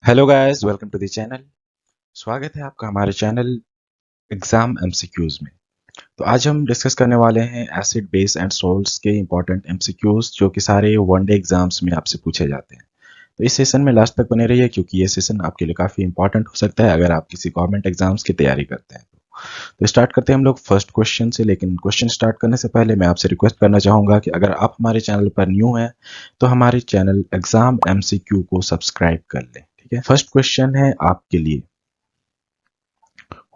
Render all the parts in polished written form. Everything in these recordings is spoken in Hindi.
Hello guys, welcome to the channel. स्वागत है आपका हमारे चैनल एग्जाम एमसीक्यूज में। तो आज हम डिस्कस करने वाले हैं एसिड बेस एंड सॉल्ट्स के इंपॉर्टेंट एमसीक्यूज जो कि सारे वनडे एग्जाम्स में आपसे पूछे जाते हैं। तो इस सेशन में लास्ट तक बने रहिए क्योंकि ये सेशन आपके लिए काफ़ी इंपॉर्टेंट हो सकता है अगर आप किसी गवर्नमेंट एग्जाम्स की तैयारी करते हैं। तो स्टार्ट करते हैं हम लोग फर्स्ट क्वेश्चन से। लेकिन क्वेश्चन स्टार्ट करने से पहले मैं आपसे रिक्वेस्ट करना चाहूँगा कि अगर आप हमारे चैनल पर न्यू हैं तो हमारे चैनल एग्जाम एमसीक्यू को सब्सक्राइब कर लें। ठीक है, फर्स्ट क्वेश्चन है आपके लिए,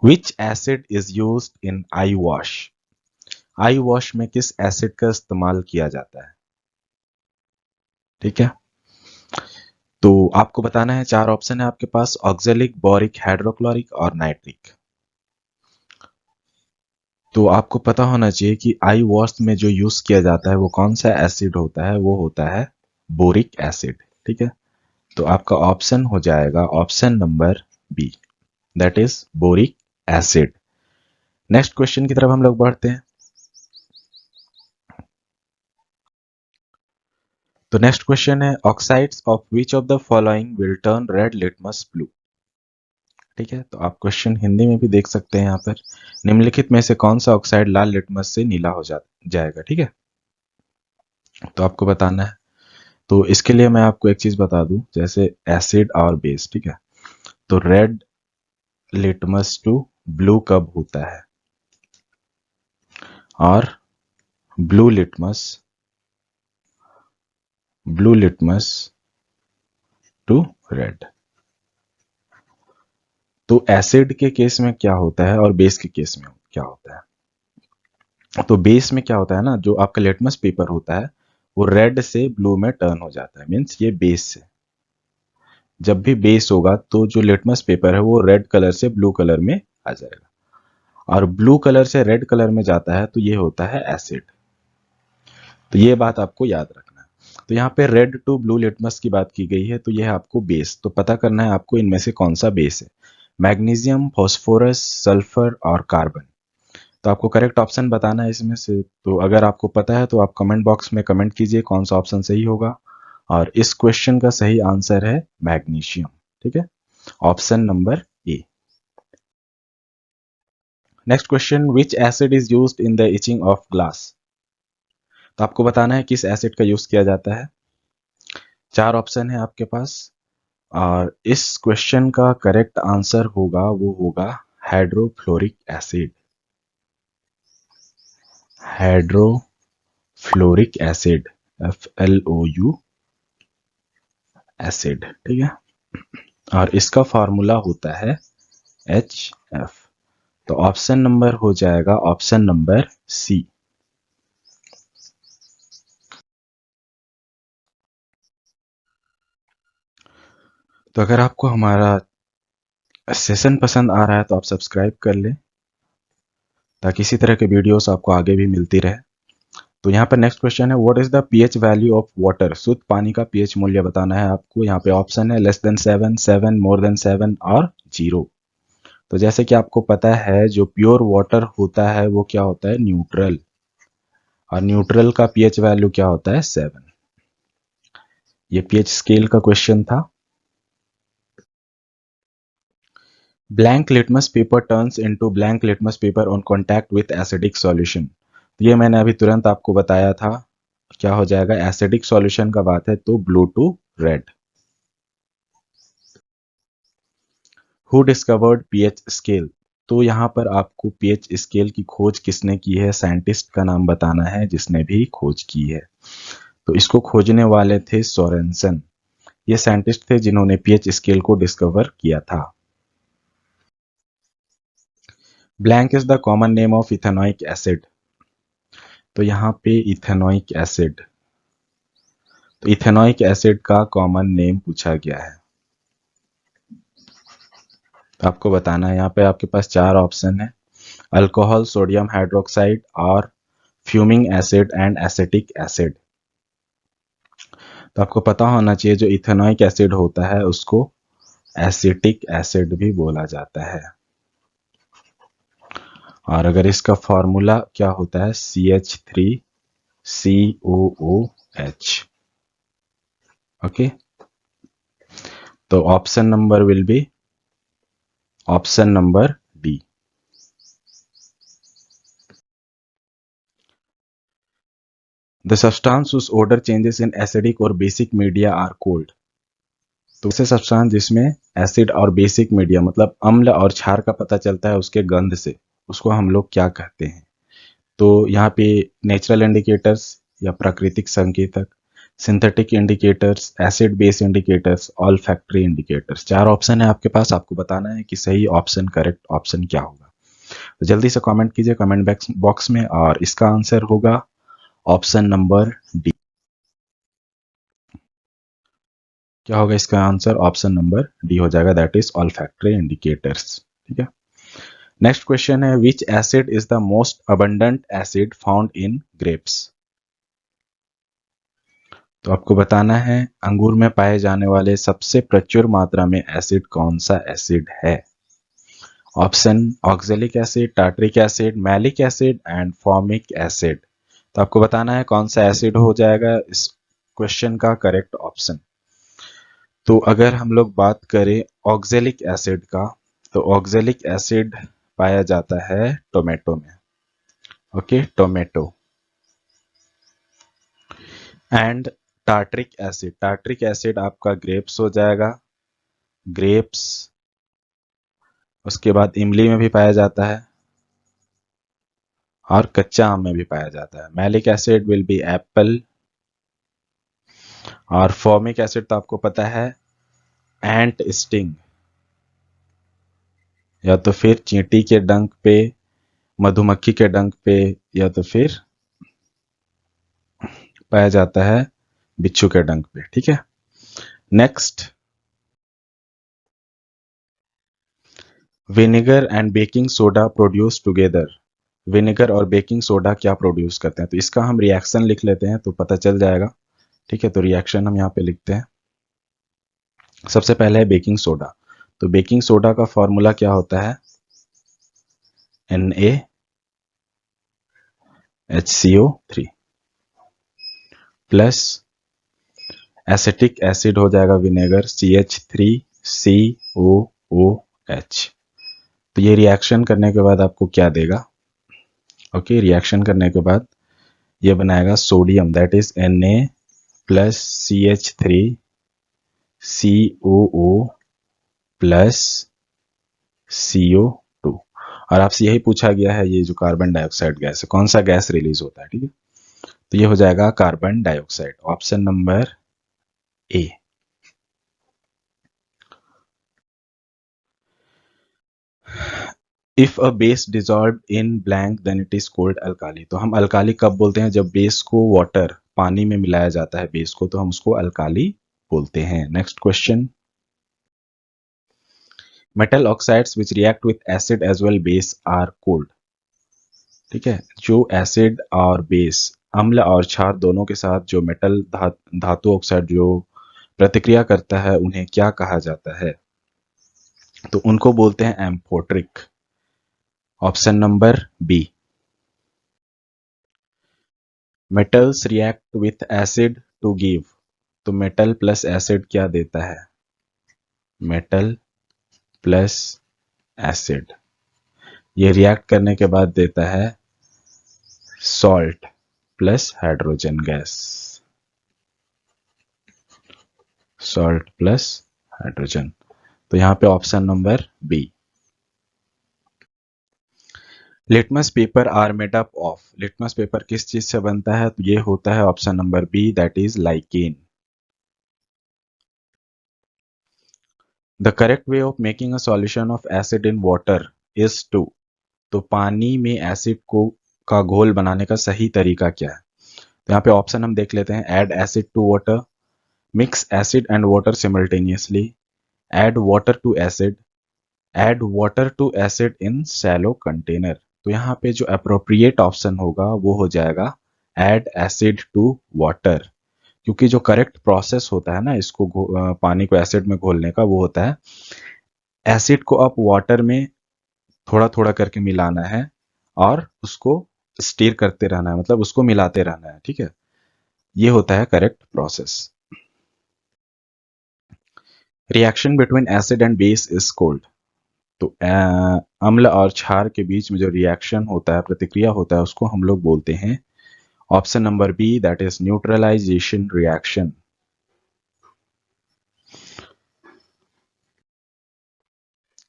विच acid is used in I wash? I wash में किस एसिड का इस्तेमाल किया जाता है? ठीक है, तो आपको बताना है। चार ऑप्शन है आपके पास, ऑक्जेलिक, बोरिक, हाइड्रोक्लोरिक और नाइट्रिक। तो आपको पता होना चाहिए कि आई वॉश में जो यूज किया जाता है वो कौन सा एसिड होता है, वो होता है बोरिक एसिड। ठीक है, तो आपका ऑप्शन हो जाएगा option number B, that is boric acid. Next question की तरफ हम लोग बढ़ते हैं। तो नेक्स्ट क्वेश्चन है, oxides of which of the following will turn red litmus blue? ठीक है, तो आप क्वेश्चन हिंदी में भी देख सकते हैं यहाँ पर, निम्नलिखित में से कौन सा ऑक्साइड लाल लिटमस से नीला हो जाएगा? ठीक है, तो आपको बताना है। तो इसके लिए मैं आपको एक चीज बता दूं, जैसे एसिड और बेस, ठीक है, तो रेड लिटमस टू ब्लू कब होता है और ब्लू लिटमस टू रेड? तो एसिड के केस में क्या होता है और बेस के केस में क्या होता है? तो बेस में क्या होता है ना, जो आपका लिटमस पेपर होता है वो रेड से ब्लू में टर्न हो जाता है, मीन्स ये बेस से। जब भी बेस होगा तो जो लिटमस पेपर है वो रेड कलर से ब्लू कलर में आ जाएगा, और ब्लू कलर से रेड कलर में जाता है तो ये होता है एसिड। तो ये बात आपको याद रखना है। तो यहाँ पे रेड टू ब्लू लिटमस की बात की गई है, तो यह है आपको बेस। तो पता करना है आपको इनमें से कौन सा बेस है, मैग्नीशियम, फॉस्फोरस, सल्फर और कार्बन। तो आपको करेक्ट ऑप्शन बताना है इसमें से। तो अगर आपको पता है तो आप कमेंट बॉक्स में कमेंट कीजिए कौन सा ऑप्शन सही होगा। और इस क्वेश्चन का सही आंसर है मैग्नीशियम। ठीक है, option number A. Next question, which acid is used in the etching of glass? तो आपको बताना है किस एसिड का यूज किया जाता है। चार ऑप्शन है आपके पास, और इस क्वेश्चन का करेक्ट आंसर होगा, वो होगा hydrofluoric acid. Hydrofluoric acid, FLOU acid. ठीक है, और इसका फॉर्मूला होता है HF। तो ऑप्शन नंबर हो जाएगा ऑप्शन नंबर सी। तो अगर आपको हमारा सेशन पसंद आ रहा है तो आप सब्सक्राइब कर लें ताकि इसी तरह के वीडियोस आपको आगे भी मिलती रहे। तो यहाँ पर नेक्स्ट क्वेश्चन है, what is the pH value of water? शुद्ध पानी का पीएच मूल्य बताना है आपको। यहाँ पे ऑप्शन है लेस देन 7, 7, मोर देन 7 और 0। तो जैसे कि आपको पता है जो प्योर वाटर होता है वो क्या होता है, न्यूट्रल, और न्यूट्रल का पीएच वैल्यू क्या होता है, 7। ये पीएच स्केल का क्वेश्चन था। Blank litmus paper turns into blank litmus paper on contact with acidic solution. ये मैंने अभी तुरंत आपको बताया था, क्या हो जाएगा, एसिडिक सॉल्यूशन का बात है तो blue to red. Who discovered pH scale? तो यहाँ पर आपको पीएच स्केल की खोज किसने की है, साइंटिस्ट का नाम बताना है जिसने भी खोज की है। तो इसको खोजने वाले थे सोरेनसन। ये साइंटिस्ट थे जिन्होंने पीएच स्केल को डिस्कवर किया था। Blank is the common name of ethanoic acid. तो यहाँ पे इथेनॉइक एसिड, तो इथेनॉइक एसिड का कॉमन नेम पूछा गया है, तो आपको बताना है। यहाँ पे आपके पास चार ऑप्शन है, अल्कोहल, सोडियम हाइड्रोक्साइड और fuming acid and acetic acid. तो आपको पता होना चाहिए जो इथेनॉइक एसिड होता है उसको एसिटिक एसिड भी बोला जाता है। और अगर इसका फॉर्मूला क्या होता है, CH3COOH। ओके, तो option number will be option number D. The substance whose odor changes in acidic और बेसिक मीडिया आर कोल्ड। तो ऐसे सब्सटेंस जिसमें एसिड और बेसिक मीडिया मतलब अम्ल और क्षार का पता चलता है उसके गंध से, उसको हम लोग क्या कहते हैं? तो यहाँ पे नेचुरल इंडिकेटर्स या प्राकृतिक संकेतक, synthetic indicators, acid base indicators, all factory indicators. 4 option है आपके पास, आपको बताना है कि सही ऑप्शन, करेक्ट ऑप्शन क्या होगा। तो जल्दी से कमेंट कीजिए कमेंट बॉक्स में, और इसका आंसर होगा ऑप्शन नंबर डी। क्या होगा इसका आंसर? ऑप्शन नंबर डी हो जाएगा, that is all factory indicators. ठीक है। नेक्स्ट क्वेश्चन है, विच acid is the most abundant acid found in grapes. तो आपको बताना है अंगूर में पाए जाने वाले सबसे प्रचुर मात्रा में एसिड कौन सा एसिड है? Option oxalic acid, tartaric acid, malic acid and formic acid. तो आपको बताना है कौन सा एसिड हो जाएगा इस क्वेश्चन का करेक्ट ऑप्शन। तो अगर हम लोग बात करें ऑक्जेलिक एसिड का, तो ऑक्जेलिक एसिड पाया जाता है टोमेटो में। Okay, tomato. And tartaric acid आपका ग्रेप्स हो जाएगा, ग्रेप्स। उसके बाद इमली में भी पाया जाता है और कच्चा आम में भी पाया जाता है। Malic acid will be Apple. और फॉर्मिक एसिड तो आपको पता है एंट स्टिंग, या तो फिर चींटी के डंक पे, मधुमक्खी के डंक पे, या तो फिर पाया जाता है बिच्छू के डंक पे। ठीक है। Next, vinegar and baking soda produce together. Vinegar और बेकिंग सोडा क्या प्रोड्यूस करते हैं? तो इसका हम रिएक्शन लिख लेते हैं तो पता चल जाएगा। ठीक है, तो रिएक्शन हम यहाँ पे लिखते हैं। सबसे पहले है बेकिंग सोडा। तो बेकिंग सोडा का फॉर्मूला क्या होता है? NaHCO3 प्लस एसिटिक एसिड हो जाएगा विनेगर, CH3COOH। तो ये रिएक्शन करने के बाद आपको क्या देगा? ओके, रिएक्शन करने के बाद ये बनाएगा sodium, that is Na plus CH3COO plus CO2। और आपसे यही पूछा गया है, ये जो कार्बन डाइऑक्साइड गैस है कौन सा गैस रिलीज होता है? ठीक है, तो ये हो जाएगा carbon dioxide, option number A. If a base dissolve in blank then it is called alkali. तो हम अल्काली कब बोलते हैं? जब बेस को वाटर, पानी में मिलाया जाता है बेस को, तो हम उसको अल्काली बोलते हैं। Next question, metal oxides which react with acid as well base are called. ठीक है, जो एसिड और बेस, अम्ल और क्षार दोनों के साथ जो मेटल धातु ऑक्साइड जो प्रतिक्रिया करता है उन्हें क्या कहा जाता है? तो उनको बोलते हैं amphoteric, option number B. Metals react with acid to give. तो मेटल प्लस एसिड क्या देता है? मेटल प्लस एसिड ये रिएक्ट करने के बाद देता है salt plus hydrogen gas, salt plus hydrogen. तो यहां पे option number B. Litmus paper are made up of. Litmus paper किस चीज से बनता है? तो ये होता है option number B, that is lichen. The correct way of making a solution of acid in water is to. तो पानी में एसिड को का घोल बनाने का सही तरीका क्या है? तो यहाँ पे ऑप्शन हम देख लेते हैं, add acid to water, mix acid and water simultaneously, add water to acid, add water to acid in shallow container. तो यहाँ पे जो अप्रोप्रिएट ऑप्शन होगा वो हो जाएगा ऐड एसिड टू वाटर, क्योंकि जो करेक्ट प्रोसेस होता है ना इसको पानी को एसिड में घोलने का, वो होता है एसिड को आप वाटर में थोड़ा थोड़ा करके मिलाना है और उसको स्टीर करते रहना है, मतलब उसको मिलाते रहना है। ठीक है, ये होता है correct process. Reaction between acid and base is cold. तो अम्ल और क्षार के बीच में जो रिएक्शन होता है, प्रतिक्रिया होता है, उसको हम लोग बोलते हैं option number B, that is neutralisation reaction.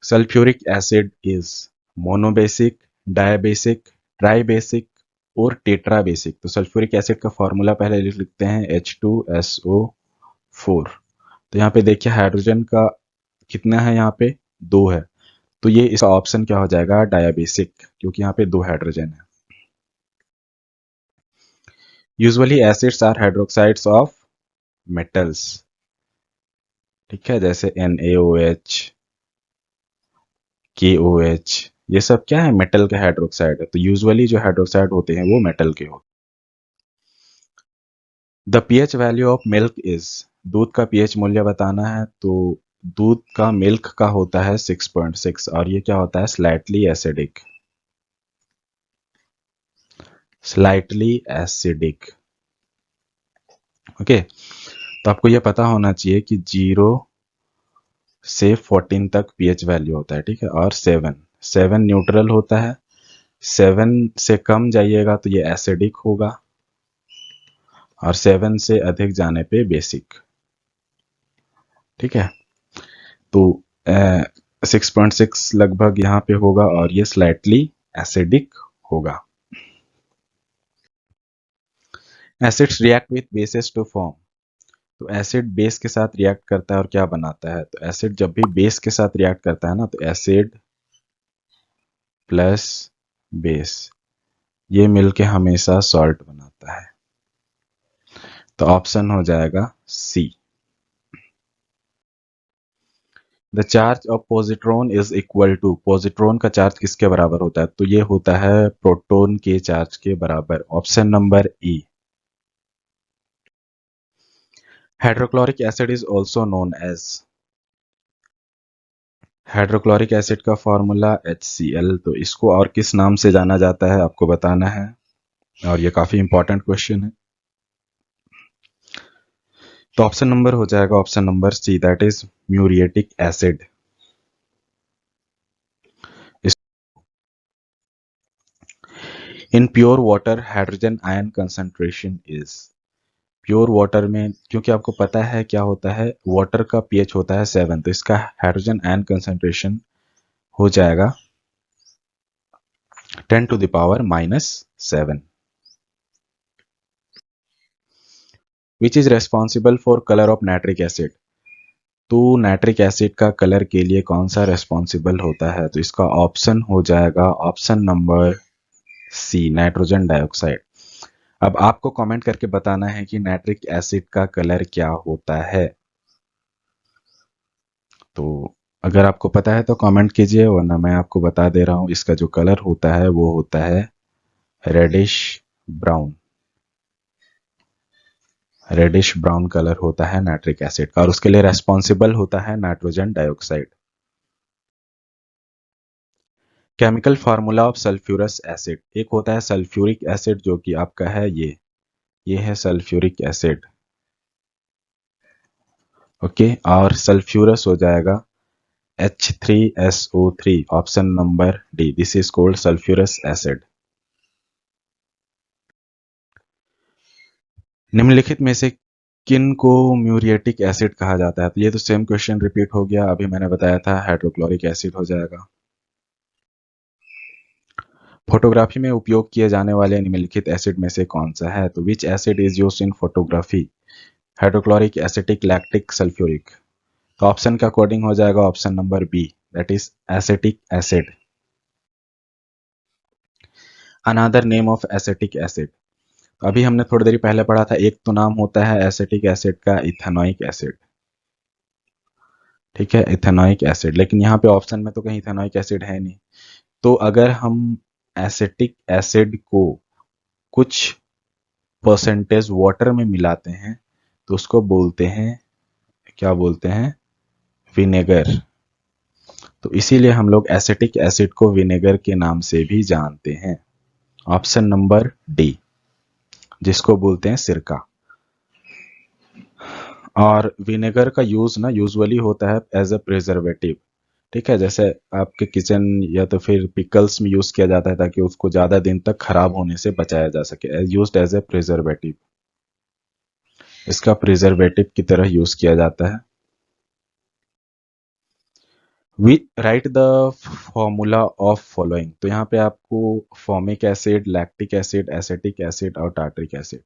Sulphuric acid is monobasic, dibasic, tribasic और टेट्राबेसिक। तो सल्फ्यूरिक एसिड का फॉर्मूला पहले लिखते हैं H2SO4। तो यहाँ पे देखिए हाइड्रोजन का कितना है, यहाँ पे 2 है, तो ये इसका ऑप्शन क्या हो जाएगा, डायबेसिक, क्योंकि यहाँ पे 2 हाइड्रोजन है। Usually acids are hydroxides of metals, ठीक है, जैसे NaOH, KOH, ये सब क्या है, मेटल के हाइड्रोक्साइड है। तो यूजुअली जो हाइड्रोक्साइड होते हैं वो मेटल के होते हैं। The pH value of milk is, दूध का pH मूल्य बताना है, तो दूध का, मिल्क का होता है 6.6, और ये क्या होता है, slightly acidic, slightly acidic. Okay, तो आपको ये पता होना चाहिए कि 0 से 14 तक pH वैल्यू होता है, ठीक है, और 7 न्यूट्रल होता है, 7 से कम जाइएगा तो ये एसिडिक होगा, और 7 से अधिक जाने पे बेसिक, ठीक है। तो 6.6 लगभग यहाँ पे होगा, और ये स्लाइटली एसिडिक होगा। Acids react with bases to form. तो एसिड बेस के साथ रिएक्ट करता है और क्या बनाता है, तो एसिड जब भी बेस के साथ रिएक्ट करता है ना, तो एसिड प्लस बेस, ये मिलके हमेशा सॉल्ट बनाता है। तो ऑप्शन हो जाएगा C. The charge of positron is equal to, positron का चार्ज किसके बराबर होता है, तो ये होता है प्रोटॉन के चार्ज के बराबर, option number E. Hydrochloric acid is also known as, hydrochloric acid का फॉर्मूला HCl। तो इसको और किस नाम से जाना जाता है आपको बताना है, और ये काफी इंपॉर्टेंट क्वेश्चन है। तो ऑप्शन नंबर हो जाएगा option number C, that is muriatic acid. In pure water hydrogen ion concentration is, pure water में, क्योंकि आपको पता है क्या होता है, वाटर का pH होता है 7, तो इसका हाइड्रोजन आयन कंसंट्रेशन हो जाएगा 10⁻⁻7। Which is responsible for colour of nitric acid. तो नाइट्रिक एसिड का कलर के लिए कौन सा रेस्पॉन्सिबल होता है, तो इसका ऑप्शन हो जाएगा option number C, nitrogen dioxide. अब आपको कमेंट करके बताना है कि नाइट्रिक एसिड का कलर क्या होता है। तो अगर आपको पता है तो कमेंट कीजिए, वरना मैं आपको बता दे रहा हूं, इसका जो कलर होता है वो होता है reddish brown, reddish brown colour होता है नाइट्रिक एसिड का, और उसके लिए रेस्पॉन्सिबल होता है nitrogen dioxide. Chemical formula of sulphurous acid, एक होता है सल्फ्यूरिक एसिड जो कि आपका है ये है सल्फ्यूरिक एसिड, ओके, और सल्फ्यूरस हो जाएगा H3SO3, option number D, this is called sulphurous acid. निम्नलिखित में से किन को म्यूरिएटिक एसिड कहा जाता है, तो ये तो सेम क्वेश्चन रिपीट हो गया, अभी मैंने बताया था हाइड्रोक्लोरिक एसिड हो जाएगा। फोटोग्राफी में उपयोग किए जाने वाले निम्नलिखित एसिड में से कौन सा है, तो which acid is used in photography, hydrochloric, acetic, lactic, sulphuric. तो ऑप्शन के अकॉर्डिंग हो जाएगा option number B, that is acetic acid. Another name of acetic acid, अभी हमने थोड़ी देर पहले पढ़ा था, एक तो नाम होता है एसिटिक एसिड का इथेनोइक एसिड, ठीक है, इथेनोइक एसिड, लेकिन यहाँ पे ऑप्शन में तो कहीं इथेनोइक एसिड है नहीं। तो अगर हम एसिटिक एसिड को कुछ परसेंटेज वाटर में मिलाते हैं तो उसको बोलते हैं, क्या बोलते हैं, विनेगर। तो इसीलिए हम लोग एसिटिक एसिड को विनेगर के नाम से भी जानते हैं, ऑप्शन नंबर डी, जिसको बोलते हैं सिरका। और विनेगर का यूज ना यूजुअली होता है एज अ प्रिजर्वेटिव। ठीक है, जैसे आपके किचन या तो फिर पिकल्स में यूज किया जाता है ताकि उसको ज्यादा दिन तक खराब होने से बचाया जा सके, यूज्ड एज ए प्रिजर्वेटिव। इसका प्रिजर्वेटिव की तरह यूज किया जाता है। We write the formula of following. तो यहाँ पे आपको formic acid, lactic acid, acetic acid और टार्टरिक एसिड,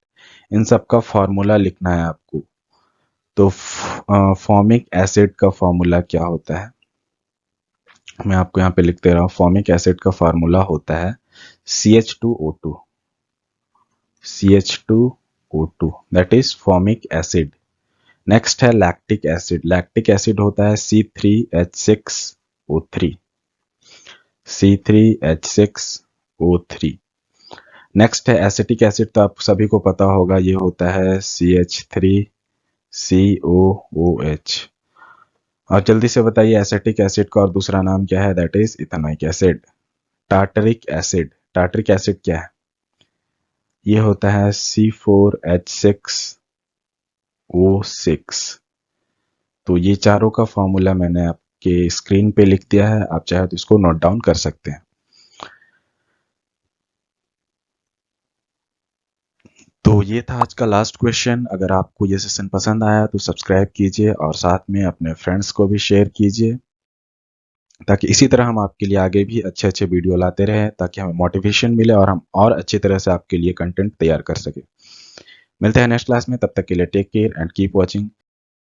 इन सब का फॉर्मूला लिखना है आपको। तो फॉर्मिक एसिड का फॉर्मूला क्या होता है, मैं आपको यहाँ पे लिख दे रहा हूँ। फॉर्मिक एसिड का फार्मूला होता है CH2O2। CH2O2 that is formic acid. Next है लैक्टिक एसिड। लैक्टिक एसिड होता है C3H6O3। C3H6O3। नेक्स्ट है एसिटिक एसिड, तो आप सभी को पता होगा, ये होता है CH3COOH। और जल्दी से बताइए एसिटिक एसिड का और दूसरा नाम क्या है, that is ethanoic acid. Tartaric acid, tartaric acid क्या है, ये होता है C4H6O6। तो ये चारों का फॉर्मूला मैंने आपके स्क्रीन पे लिख दिया है, आप चाहे तो इसको नोट डाउन कर सकते हैं। तो ये था आज का लास्ट क्वेश्चन। अगर आपको ये सेशन पसंद आया तो सब्सक्राइब कीजिए और साथ में अपने फ्रेंड्स को भी शेयर कीजिए, ताकि इसी तरह हम आपके लिए आगे भी अच्छे अच्छे वीडियो लाते रहें, ताकि हमें मोटिवेशन मिले और हम और अच्छी तरह से आपके लिए कंटेंट तैयार कर सके। मिलते हैं नेक्स्ट क्लास में, तब तक के लिए take care and keep watching